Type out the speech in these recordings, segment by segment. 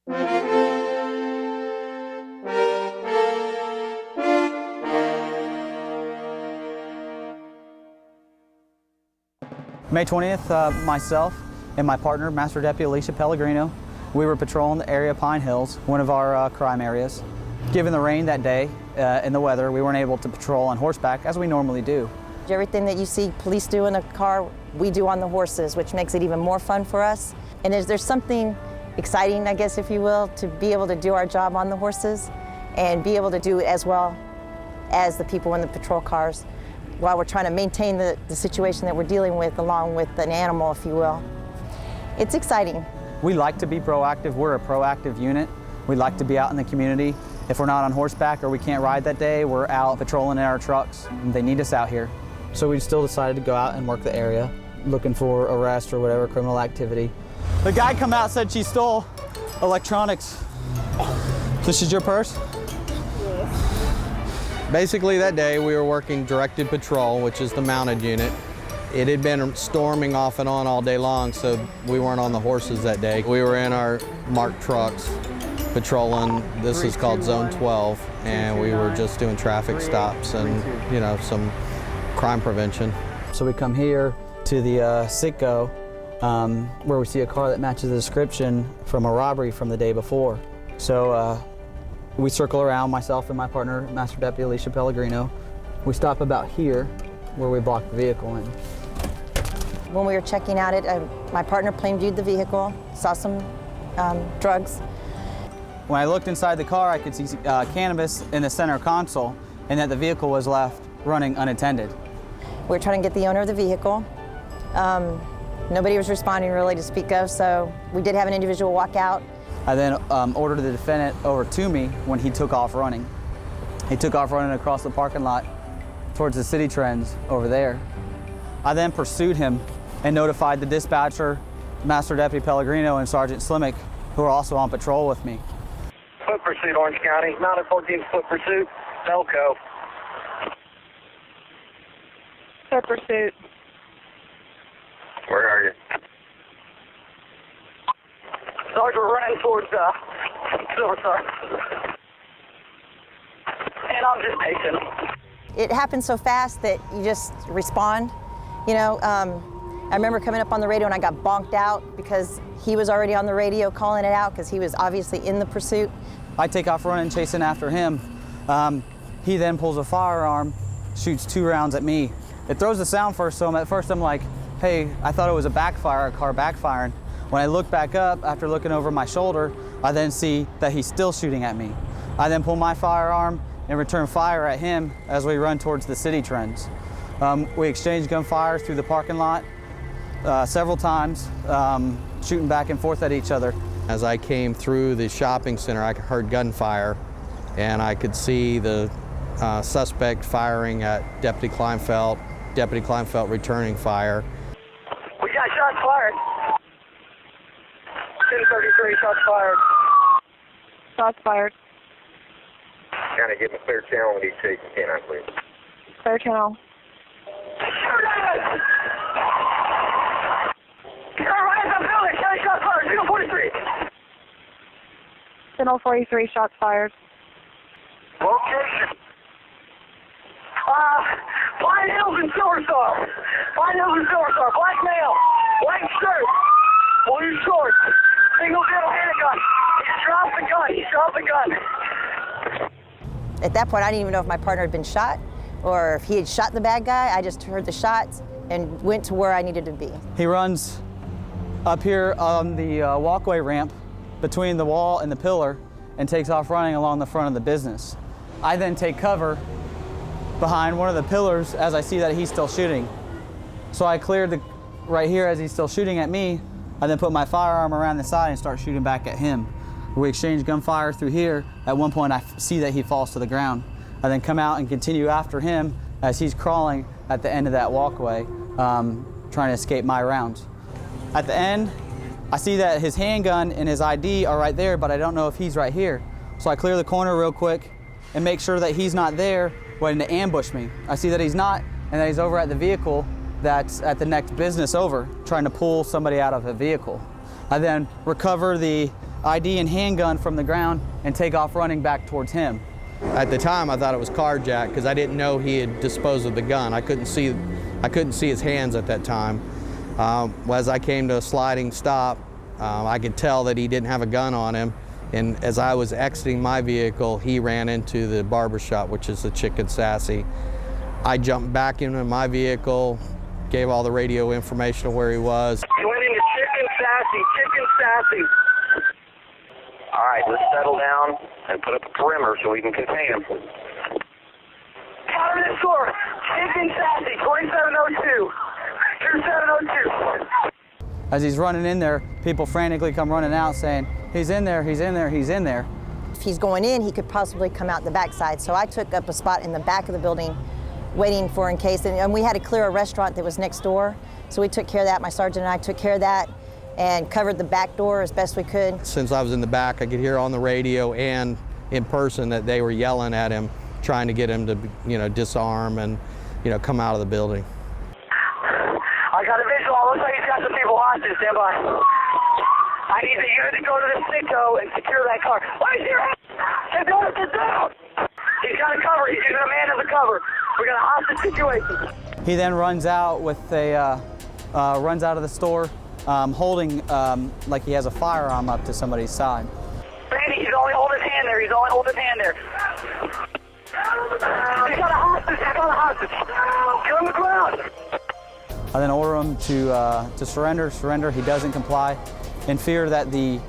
May 20th, myself and my partner, Master Deputy Alicia Pellegrino, we were patrolling the area of Pine Hills, one of our crime areas. Given the rain that day and the weather, we weren't able to patrol on horseback as we normally do. Everything that you see police do in a car, we do on the horses, which makes it even more fun for us. And there's something exciting, I guess, if you will, to be able to do our job on the horses and be able to do it as well as the people in the patrol cars, while we're trying to maintain the situation that we're dealing with along with an animal, if you will. It's exciting. We like to be proactive. We're a proactive unit. We like to be out in the community. If we're not on horseback or we can't ride that day, we're out patrolling in our trucks. They need us out here. So we still decided to go out and work the area, looking for arrest or whatever criminal activity. The guy come out said she stole electronics. This is your purse? Basically that day we were working directed patrol, which is the mounted unit. It had been storming off and on all day long, so we weren't on the horses that day. We were in our marked trucks patrolling. This is called Zone 12, and we were just doing traffic stops and, you know, some crime prevention. So we come here to the Sitco, where we see a car that matches the description from a robbery from the day before. So we circle around, myself and my partner, Master Deputy Alicia Pellegrino. We stop about here, where we block the vehicle in. When we were checking out it, my partner plain viewed the vehicle, saw some drugs. When I looked inside the car, I could see cannabis in the center console and that the vehicle was left running unattended. We were trying to get the owner of the vehicle. Nobody was responding really to speak of, so we did have an individual walk out. I then ordered the defendant over to me when he took off running. He took off running across the parking lot towards the city trends over there. I then pursued him and notified the dispatcher, Master Deputy Pellegrino, and Sergeant Slimmick, who are also on patrol with me. Foot pursuit, Orange County. Mounted 14 foot pursuit, Belco. Foot pursuit. Where are you? Sergeant, we're running towards Silver Star. And I'm just pacing. It happened so fast that you just respond. You know, I remember coming up on the radio and I got bonked out because he was already on the radio calling it out because he was obviously in the pursuit. I take off running, chasing after him. He then pulls a firearm, shoots 2 rounds at me. It throws the sound first, so at first I'm like, hey, I thought it was a car backfiring. When I look back up, after looking over my shoulder, I then see that he's still shooting at me. I then pull my firearm and return fire at him as we run towards the city trends. We exchanged gunfire through the parking lot several times, shooting back and forth at each other. As I came through the shopping center, I heard gunfire, and I could see the suspect firing at Deputy Kleinfelt, Deputy Kleinfelt returning fire. We got shots fired. 1033, shots fired. Shots fired. Kind of give him a clear channel when he's chasing canine, please. Clear channel. Shots fired, 043. Signal 43, shots fired. Location. Pine Hills and Silver Star. Pine Hills and Silver Star. Black male. White shirt. Blue shorts. Single barrel handgun. He dropped the gun. At that point, I didn't even know if my partner had been shot or if he had shot the bad guy. I just heard the shots and went to where I needed to be. He runs up here on the walkway ramp between the wall and the pillar and takes off running along the front of the business. I then take cover behind one of the pillars as I see that he's still shooting. So I cleared right here as he's still shooting at me. I then put my firearm around the side and start shooting back at him. We exchange gunfire through here. At one point I see that he falls to the ground. I then come out and continue after him as he's crawling at the end of that walkway, trying to escape my rounds. At the end, I see that his handgun and his ID are right there, but I don't know if he's right here. So I clear the corner real quick and make sure that he's not there waiting to ambush me. I see that he's not, and that he's over at the vehicle that's at the next business over, trying to pull somebody out of a vehicle. I then recover the ID and handgun from the ground and take off running back towards him. At the time, I thought it was carjacked because I didn't know he had disposed of the gun. I couldn't see his hands at that time. As I came to a sliding stop, I could tell that he didn't have a gun on him. And as I was exiting my vehicle, he ran into the barbershop, which is the Chicken Sassy. I jumped back into my vehicle, gave all the radio information of where he was. He went into Chicken Sassy. All right, let's settle down and put up a perimeter so we can contain him. Counter this score. Chicken Sassy, 2702. 2702. As he's running in there, people frantically come running out saying, he's in there, he's in there, he's in there. If he's going in, he could possibly come out the backside. So I took up a spot in the back of the building waiting for in case, and we had to clear a restaurant that was next door. So we took care of that, my sergeant and I took care of that and covered the back door as best we could. Since I was in the back, I could hear on the radio and in person that they were yelling at him, trying to get him to, disarm and, come out of the building. I got a visual. Looks like he's got some people hostage. Stand by. I need you to go to the Citgo and secure that car. Where's your ass? Get down, get down. He's got a cover. He's using a man as a cover. We got a hostage situation. He then runs out with runs out of the store, holding like he has a firearm up to somebody's side. Randy, he's only holding his hand there. He's only holding his hand there. He's got a hostage. He's got a hostage. Get on the ground. I then order him to surrender. He doesn't comply. In fear that he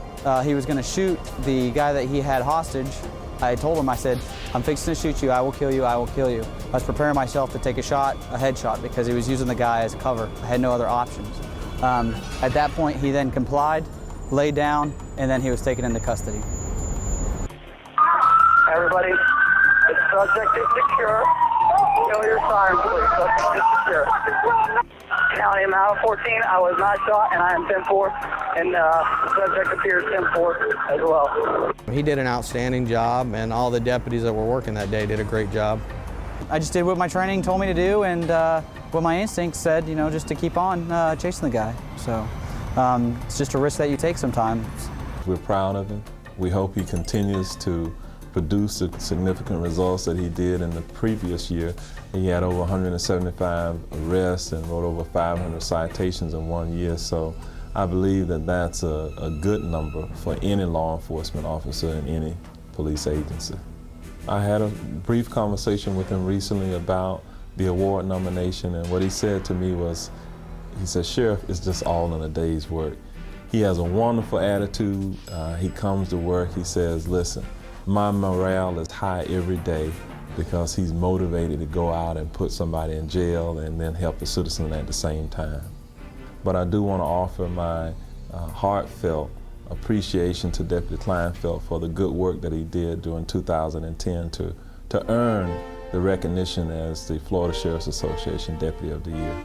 was going to shoot the guy that he had hostage, I told him, I said, I'm fixing to shoot you, I will kill you, I will kill you. I was preparing myself to take a headshot, because he was using the guy as cover. I had no other options. At that point, he then complied, laid down, and then he was taken into custody. Everybody, the subject is secure. Kill your siren, please. Subject is secure. County, I'm out of 14. I was not shot, and I am 10-4, and the subject appears 10-4 as well. He did an outstanding job, and all the deputies that were working that day did a great job. I just did what my training told me to do, and what my instincts said, just to keep on chasing the guy. So it's just a risk that you take sometimes. We're proud of him. We hope he continues to produce the significant results that he did in the previous year. He had over 175 arrests and wrote over 500 citations in 1 year. So I believe that that's a good number for any law enforcement officer in any police agency. I had a brief conversation with him recently about the award nomination, and what he said to me was, he said, Sheriff, it's just all in a day's work. He has a wonderful attitude. He comes to work, he says, listen, my morale is high every day because he's motivated to go out and put somebody in jail and then help the citizen at the same time. But I do want to offer my heartfelt appreciation to Deputy Kleinfelt for the good work that he did during 2010 to earn the recognition as the Florida Sheriff's Association Deputy of the Year.